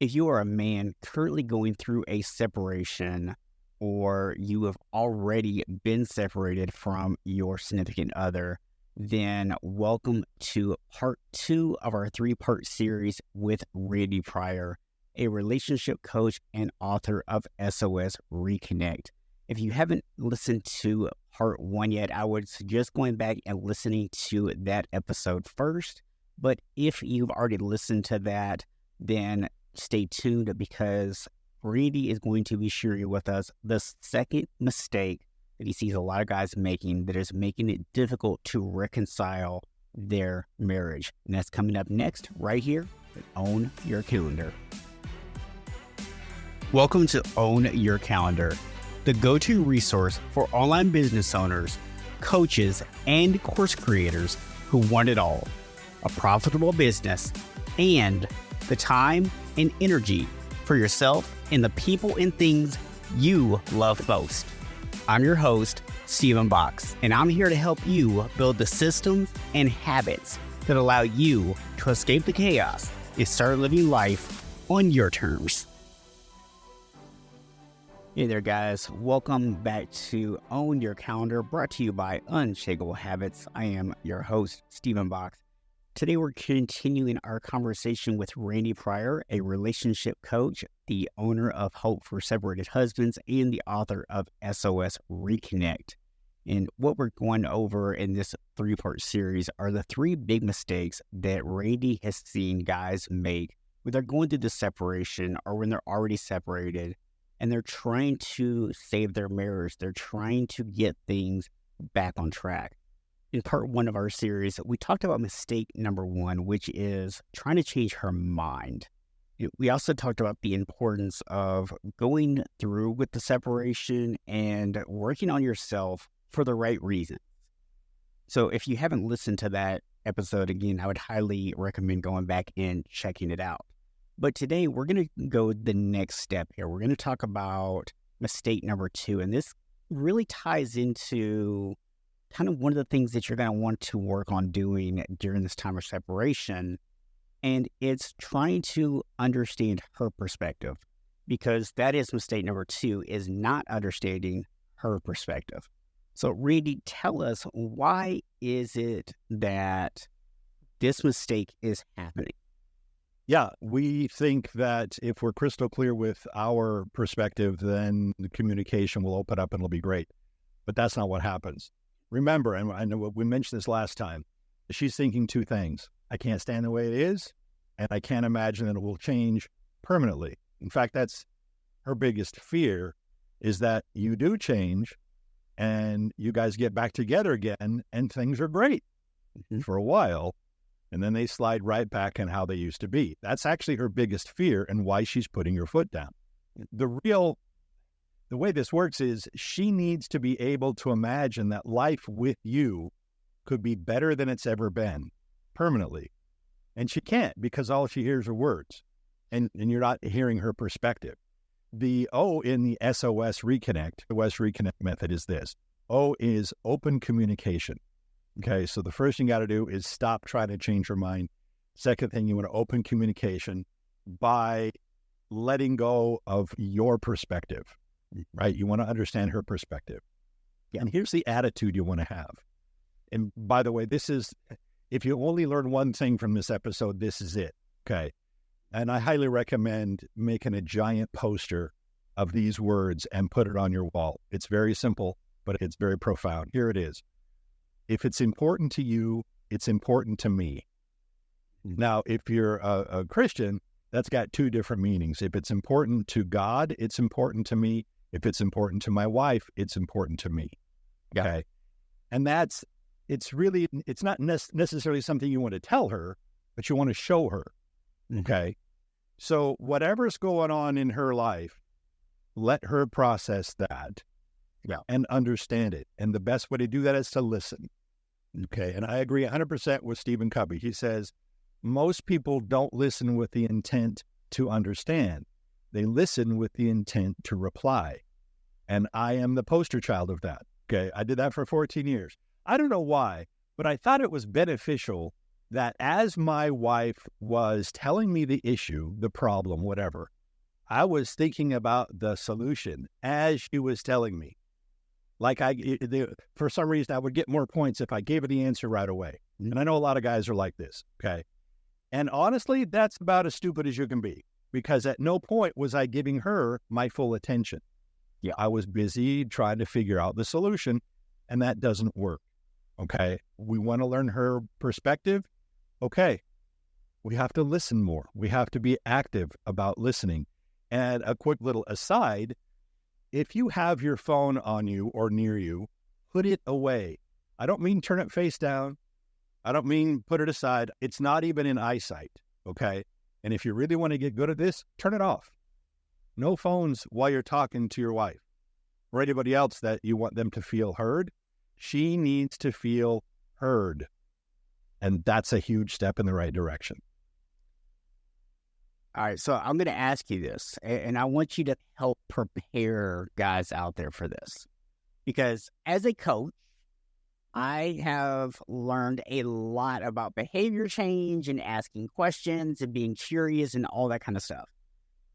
If you are a man currently going through a separation, or you have already been separated from your significant other, then welcome to part 2 of our 3-part series with Randy Pryor, a relationship coach and author of SOS Reconnect. If you haven't listened to part 1 yet, I would suggest going back and listening to that episode first. But if you've already listened to that, then stay tuned, because Randy is going to be sharing with us the second mistake that he sees a lot of guys making that is making it difficult to reconcile their marriage. And that's coming up next, right here at Own Your Calendar. Welcome to Own Your Calendar, the go-to resource for online business owners, coaches, and course creators who want it all: a profitable business and the time and energy for yourself and the people and things you love most. I'm your host, Stephen Box, and I'm here to help you build the systems and habits that allow you to escape the chaos and start living life on your terms. Hey there, guys. Welcome back to Own Your Calendar, brought to you by Unshakable Habits. I am your host, Stephen Box. Today, we're continuing our conversation with Randy Pryor, a relationship coach, the owner of Hope for Separated Husbands, and the author of SOS Reconnect. And what we're going over in this 3-part series are the 3 big mistakes that Randy has seen guys make when they're going through the separation or when they're already separated and they're trying to save their marriage. They're trying to get things back on track. In part 1 of our series, we talked about mistake number 1, which is trying to change her mind. We also talked about the importance of going through with the separation and working on yourself for the right reasons. So if you haven't listened to that episode, again, I would highly recommend going back and checking it out. But today, we're going to go the next step here. We're going to talk about mistake number 2, and this really ties into kind of one of the things that you're going to want to work on doing during this time of separation. And it's trying to understand her perspective, because that is mistake number 2, is not understanding her perspective. So Randy, tell us, why is it that this mistake is happening? Yeah, we think that if we're crystal clear with our perspective, then the communication will open up and it'll be great. But that's not what happens. Remember, and I know we mentioned this last time, she's thinking 2 things. I can't stand the way it is, and I can't imagine that it will change permanently. In fact, that's her biggest fear, is that you do change and you guys get back together again and things are great for a while, and then they slide right back in how they used to be. That's actually her biggest fear and why she's putting her foot down. The way this works is she needs to be able to imagine that life with you could be better than it's ever been permanently. And she can't, because all she hears are words, and you're not hearing her perspective. The O in the SOS Reconnect method is this. O is open communication. Okay, so the first thing you got to do is stop trying to change her mind. Second thing, you want to open communication by letting go of your perspective. Right? You want to understand her perspective. Yeah. And here's the attitude you want to have. And by the way, if you only learn one thing from this episode, this is it. Okay. And I highly recommend making a giant poster of these words and put it on your wall. It's very simple, but it's very profound. Here it is. If it's important to you, it's important to me. Now, if you're a Christian, that's got 2 different meanings. If it's important to God, it's important to me. If it's important to my wife, it's important to me. Okay. Yeah. And it's not necessarily something you want to tell her, but you want to show her. Okay. So whatever's going on in her life, let her process that and understand it. And the best way to do that is to listen. Okay. And I agree 100% with Stephen Covey. He says, most people don't listen with the intent to understand. They listen with the intent to reply. And I am the poster child of that. Okay. I did that for 14 years. I don't know why, but I thought it was beneficial that as my wife was telling me the issue, the problem, whatever, I was thinking about the solution as she was telling me. Like for some reason, I would get more points if I gave her the answer right away. And I know a lot of guys are like this, okay? And honestly, that's about as stupid as you can be, because at no point was I giving her my full attention. Yeah, I was busy trying to figure out the solution, and that doesn't work, okay? We want to learn her perspective. Okay, we have to listen more. We have to be active about listening. And a quick little aside, if you have your phone on you or near you, put it away. I don't mean turn it face down. I don't mean put it aside. It's not even in eyesight, okay? And if you really want to get good at this, turn it off. No phones while you're talking to your wife or anybody else that you want them to feel heard. She needs to feel heard. And that's a huge step in the right direction. All right, so I'm going to ask you this, and I want you to help prepare guys out there for this. Because as a coach, I have learned a lot about behavior change and asking questions and being curious and all that kind of stuff.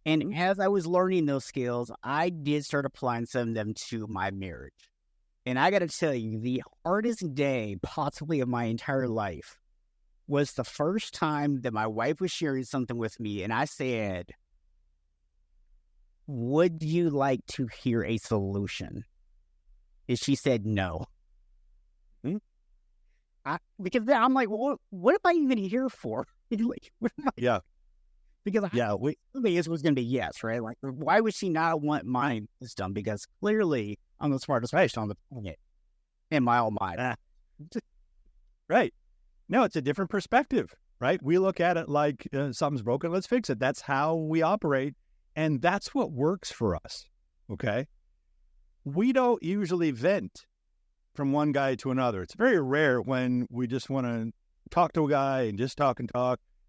And as I was learning those skills, I did start applying some of them to my marriage. And I got to tell you, the hardest day possibly of my entire life was the first time that my wife was sharing something with me, and I said, "Would you like to hear a solution?" And she said, "No." Because then I'm like, well, what am I even here for? Like, what am I? Yeah. Because the answer was going to be yes, right? Like, why would she not want my wisdom? Because clearly I'm the smartest person on the planet in my own mind. Right. No, it's a different perspective, right? We look at it like something's broken, let's fix it. That's how we operate, and that's what works for us, okay? We don't usually vent from one guy to another. It's very rare when we just want to talk to a guy and just talk,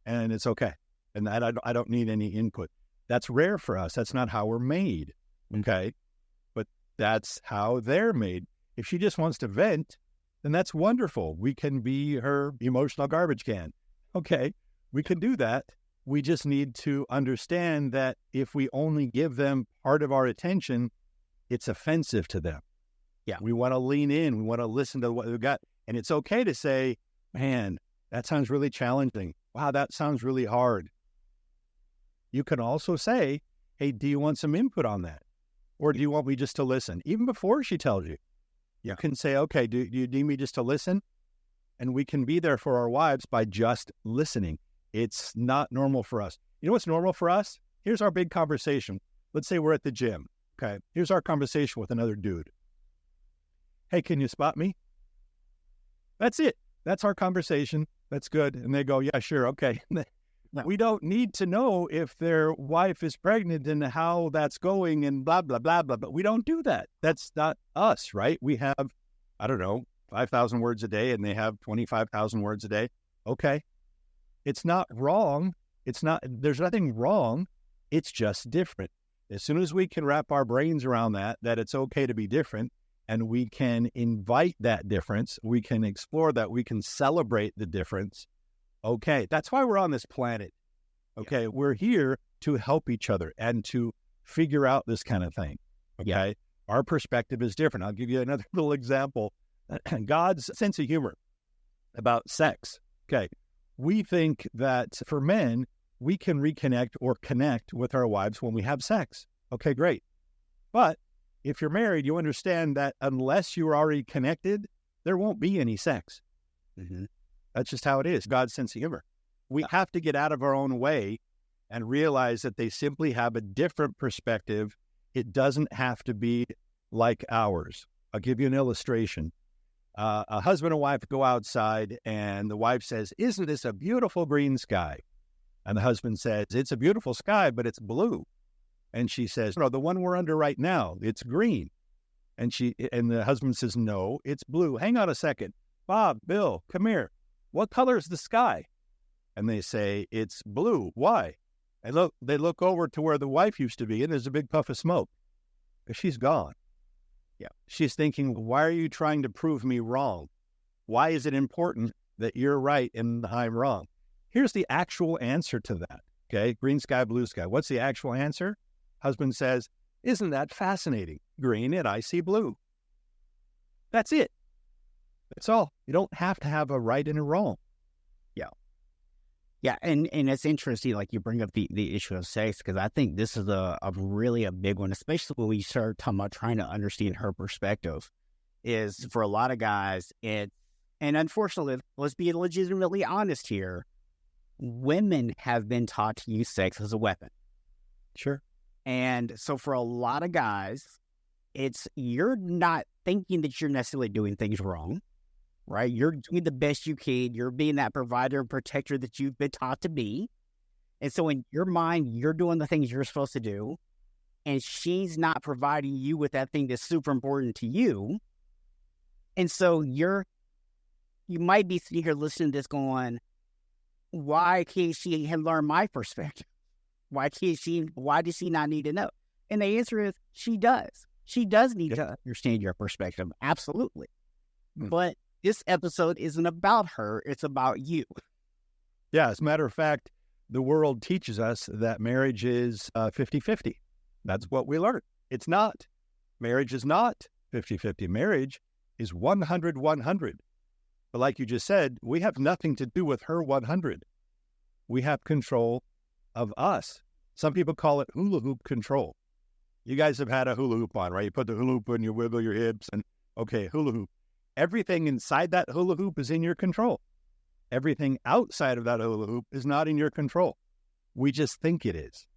and it's okay. And that I don't need any input. That's rare for us. That's not how we're made, okay? But that's how they're made. If she just wants to vent, then that's wonderful. We can be her emotional garbage can. Okay, we can do that. We just need to understand that if we only give them part of our attention, it's offensive to them. Yeah. We want to lean in. We want to listen to what we've got. And it's okay to say, man, that sounds really challenging. Wow, that sounds really hard. You can also say, hey, do you want some input on that? Or do you want me just to listen? Even before she tells you. You can say, okay, do you need me just to listen? And we can be there for our wives by just listening. It's not normal for us. You know what's normal for us? Here's our big conversation. Let's say we're at the gym. Okay, here's our conversation with another dude. Hey, can you spot me? That's it. That's our conversation. That's good. And they go, yeah, sure. Okay. No. We don't need to know if their wife is pregnant and how that's going and blah, blah, blah, blah. But we don't do that. That's not us, right? We have, 5,000 words a day and they have 25,000 words a day. Okay. It's not wrong. There's nothing wrong. It's just different. As soon as we can wrap our brains around that it's okay to be different, and we can invite that difference, we can explore that, we can celebrate the difference. Okay, that's why we're on this planet. Okay, We're here to help each other and to figure out this kind of thing. Okay, Our perspective is different. I'll give you another little example. God's sense of humor about sex. Okay, we think that for men, we can reconnect or connect with our wives when we have sex. Okay, great. But if you're married, you understand that unless you're already connected, there won't be any sex. Mm-hmm. That's just how it is. God's sense of humor. We have to get out of our own way and realize that they simply have a different perspective. It doesn't have to be like ours. I'll give you an illustration. A husband and wife go outside and the wife says, "Isn't this a beautiful green sky?" And the husband says, "It's a beautiful sky, but it's blue." And she says, "No, the one we're under right now, it's green." And the husband says, "No, it's blue. Hang on a second. Bob, Bill, come here. What color is the sky?" And they say, "It's blue." Why? And they look over to where the wife used to be, and there's a big puff of smoke. She's gone. Yeah. She's thinking, why are you trying to prove me wrong? Why is it important that you're right and I'm wrong. Here's the actual answer to that. Okay, green sky, blue sky. What's the actual answer? Husband says, isn't that fascinating? Green and I see blue. That's it. That's all. You don't have to have a right and a wrong. Yeah, and it's interesting, like you bring up the issue of sex, because I think this is a really a big one, especially when we start talking about trying to understand her perspective, is for a lot of guys, and unfortunately, let's be legitimately honest here, women have been taught to use sex as a weapon. Sure. And so for a lot of guys, you're not thinking that you're necessarily doing things wrong. Right? You're doing the best you can. You're being that provider and protector that you've been taught to be. And so in your mind, you're doing the things you're supposed to do. And she's not providing you with that thing that's super important to you. And so you might be sitting here listening to this going, why can't she learn my perspective? Why does she not need to know? And the answer is she does. She does need to understand your perspective. Absolutely. But this episode isn't about her. It's about you. Yeah, as a matter of fact, the world teaches us that marriage is 50-50. That's what we learn. It's not. Marriage is not 50-50. Marriage is 100-100. But like you just said, we have nothing to do with her 100. We have control of us. Some people call it hula hoop control. You guys have had a hula hoop on, right? You put the hula hoop in, you wiggle your hips, and okay, hula hoop. Everything inside that hula hoop is in your control. Everything outside of that hula hoop is not in your control. We just think it is.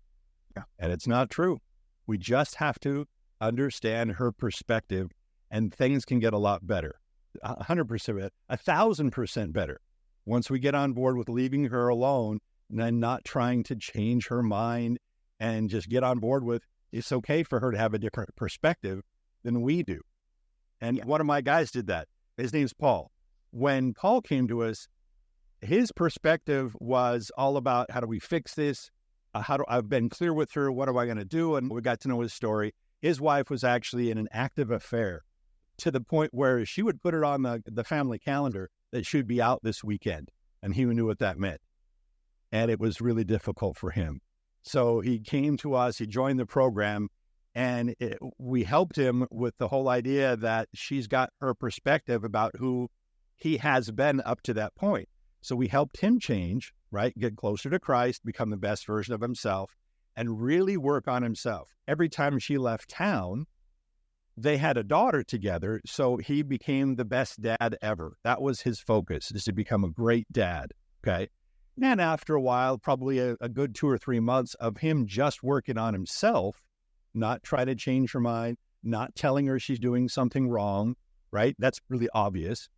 Yeah. And it's not true. We just have to understand her perspective, and things can get a lot better. 100%, 1,000% better. Once we get on board with leaving her alone and then not trying to change her mind and just get on board with it's okay for her to have a different perspective than we do. And one of my guys did that. His name's Paul. When Paul came to us, his perspective was all about how do we fix this? I've been clear with her. What am I going to do? And we got to know his story. His wife was actually in an active affair to the point where she would put it on the family calendar that she would be out this weekend. And he knew what that meant. And it was really difficult for him. So he came to us, he joined the program, and we helped him with the whole idea that she's got her perspective about who he has been up to that point. So we helped him change, right? Get closer to Christ, become the best version of himself, and really work on himself. Every time she left town, they had a daughter together, so he became the best dad ever. That was his focus, is to become a great dad, okay? And after a while, probably a good 2 or 3 months of him just working on himself, not trying to change her mind, not telling her she's doing something wrong, right? That's really obvious.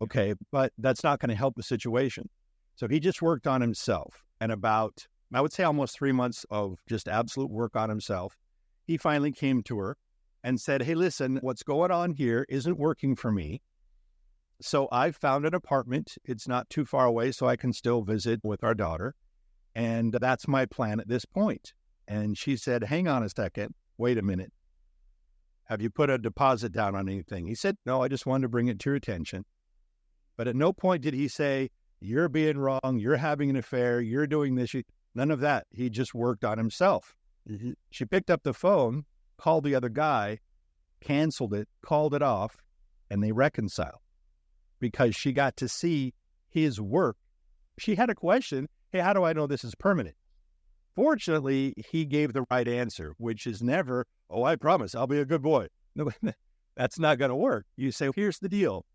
Okay, but that's not going to help the situation. So he just worked on himself. And about, I would say almost 3 months of just absolute work on himself, he finally came to her and said, hey, listen, what's going on here isn't working for me. So I found an apartment. It's not too far away, so I can still visit with our daughter. And that's my plan at this point. And she said, hang on a second. Wait a minute. Have you put a deposit down on anything? He said, no, I just wanted to bring it to your attention. But at no point did he say, you're being wrong, you're having an affair, you're doing this. None of that. He just worked on himself. Mm-hmm. She picked up the phone, called the other guy, canceled it, called it off, and they reconciled because she got to see his work. She had a question. Hey, how do I know this is permanent? Fortunately, he gave the right answer, which is never, oh, I promise I'll be a good boy. No, that's not going to work. You say, here's the deal.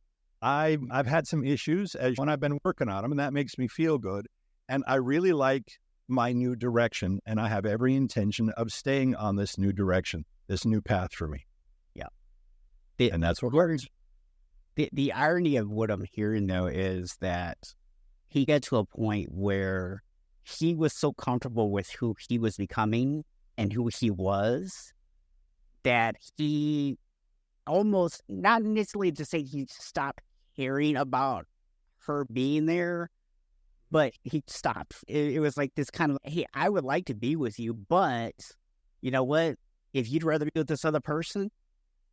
I've had some issues when I've been working on them, and that makes me feel good. And I really like my new direction, and I have every intention of staying on this new direction, this new path for me. Yeah. And that's what works. The irony of what I'm hearing, though, is that he got to a point where he was so comfortable with who he was becoming and who he was that he almost, not necessarily to say he stopped caring about her being there, but he stopped. It was like this kind of, hey, I would like to be with you, but you know what? If you'd rather be with this other person,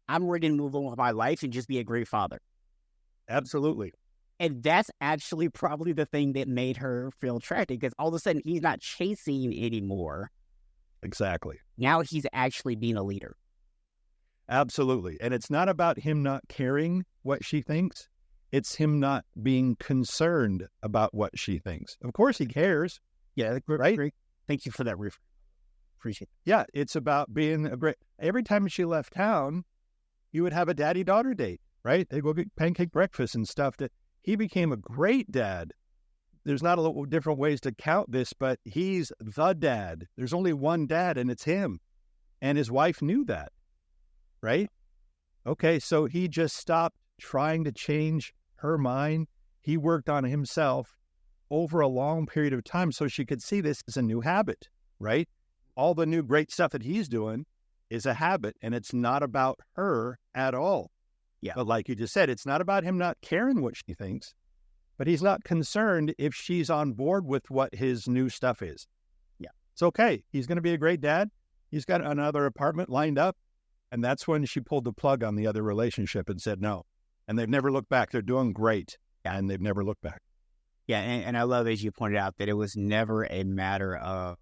I'm ready to move on with my life and just be a great father. Absolutely. And that's actually probably the thing that made her feel attracted, because all of a sudden he's not chasing anymore. Exactly. Now he's actually being a leader. Absolutely. And it's not about him not caring what she thinks. It's him not being concerned about what she thinks. Of course he cares. Yeah, right? Great. Thank you for that. Appreciate it. Yeah, it's about being a great... Every time she left town, you would have a daddy-daughter date, right? They'd go get pancake breakfast and stuff. He became a great dad. There's not a lot of different ways to count this, but he's the dad. There's only one dad, and it's him. And his wife knew that, right? Okay, so he just stopped trying to change her mind. He worked on himself over a long period of time so she could see this as a new habit, right? All the new great stuff that he's doing is a habit, and it's not about her at all. Yeah. But like you just said, it's not about him not caring what she thinks, but he's not concerned if she's on board with what his new stuff is. Yeah. It's okay. He's going to be a great dad. He's got another apartment lined up. And that's when she pulled the plug on the other relationship and said no. And they've never looked back. They're doing great. And they've never looked back. Yeah. And I love, as you pointed out, that it was never a matter of,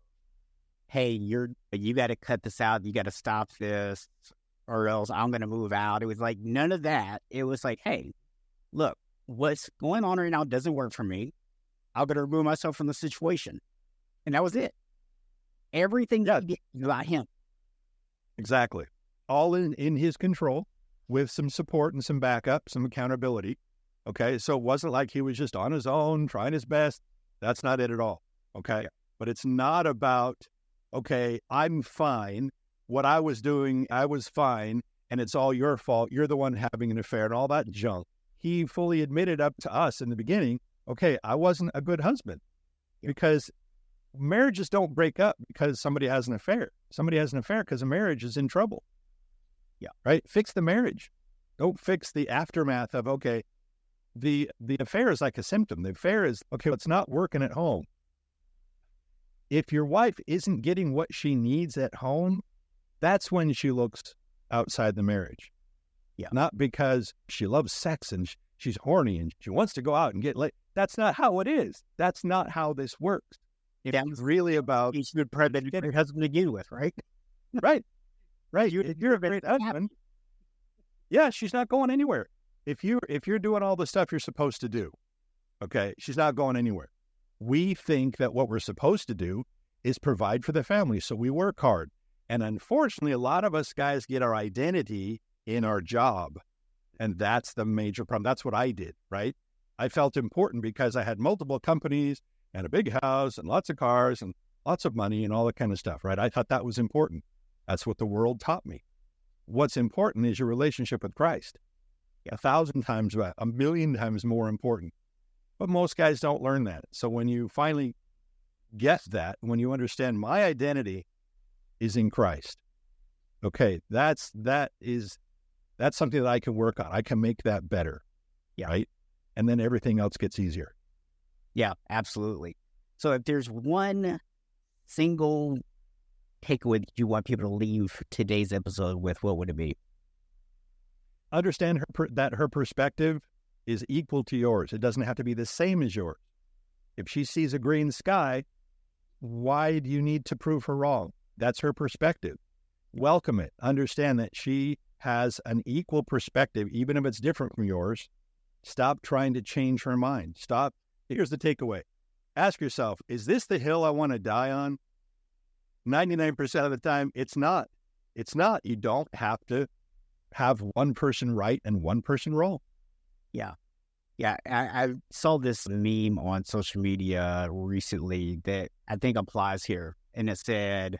hey, you got to cut this out. You got to stop this, or else I'm going to move out. It was like none of that. It was like, hey, look, what's going on right now doesn't work for me. I'm going to remove myself from the situation. And that was it. Everything about him. Exactly. All in his control, with some support and some backup, some accountability. Okay. So it wasn't like he was just on his own, trying his best. That's not it at all. Okay. But it's not about, okay, I'm fine. What I was doing, I was fine. And it's all your fault. You're the one having an affair and all that junk. He fully admitted up to us in the beginning, okay, I wasn't a good husband, because marriages don't break up because somebody has an affair. Somebody has an affair because a marriage is in trouble. Yeah. Right? Fix the marriage. Don't fix the aftermath of, okay, the affair is like a symptom. The affair is, okay, it's not working at home. If your wife isn't getting what she needs at home, that's when she looks outside the marriage. Yeah. Not because she loves sex and she's horny and she wants to go out and get laid. That's not how it is. That's not how this works. It's really about... You should pray that you get your husband to begin with, right? Right. Right. You're a great husband. Yeah, she's not going anywhere. If you're doing all the stuff you're supposed to do, okay, she's not going anywhere. We think that what we're supposed to do is provide for the family, so we work hard. And unfortunately, a lot of us guys get our identity in our job, and that's the major problem. That's what I did, right? I felt important because I had multiple companies and a big house and lots of cars and lots of money and all that kind of stuff, right? I thought that was important. That's what the world taught me. What's important is your relationship with Christ. 1,000 times, 1,000,000 times more important. But most guys don't learn that. So when you finally get that, when you understand my identity is in Christ, okay, that's something that I can work on. I can make that better, right? And then everything else gets easier. Yeah, absolutely. So if there's one single takeaway that you want people to leave today's episode with, what would it be? Understand that her perspective is equal to yours. It doesn't have to be the same as yours. If she sees a green sky, why do you need to prove her wrong? That's her perspective. Welcome it. Understand that she has an equal perspective, even if it's different from yours. Stop trying to change her mind. Stop. Here's the takeaway. Ask yourself, is this the hill I want to die on? 99% of the time, it's not. It's not. You don't have to have one person right and one person wrong. Yeah. Yeah. I saw this meme on social media recently that I think applies here. And it said,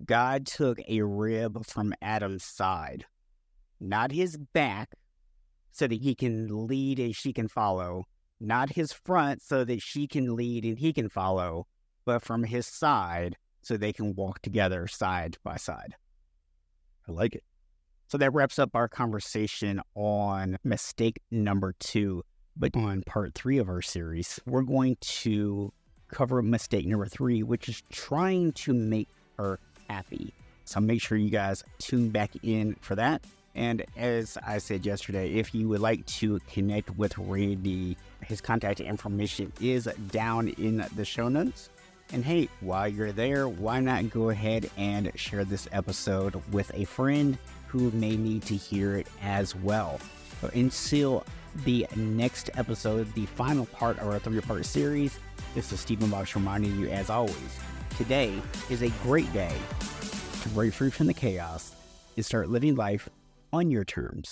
God took a rib from Adam's side, not his back, so that he can lead and she can follow, not his front so that she can lead and he can follow, but from his side so they can walk together side by side. I like it. So that wraps up our conversation on mistake number 2. But on part 3 of our series, we're going to cover mistake number 3, which is trying to make her happy. So make sure you guys tune back in for that. And as I said yesterday, if you would like to connect with Randy, his contact information is down in the show notes. And hey, while you're there, why not go ahead and share this episode with a friend who may need to hear it as well. So until the next episode, the final part of our 3-part series, this is Stephen Box reminding you, as always, today is a great day to break free from the chaos and start living life on your terms.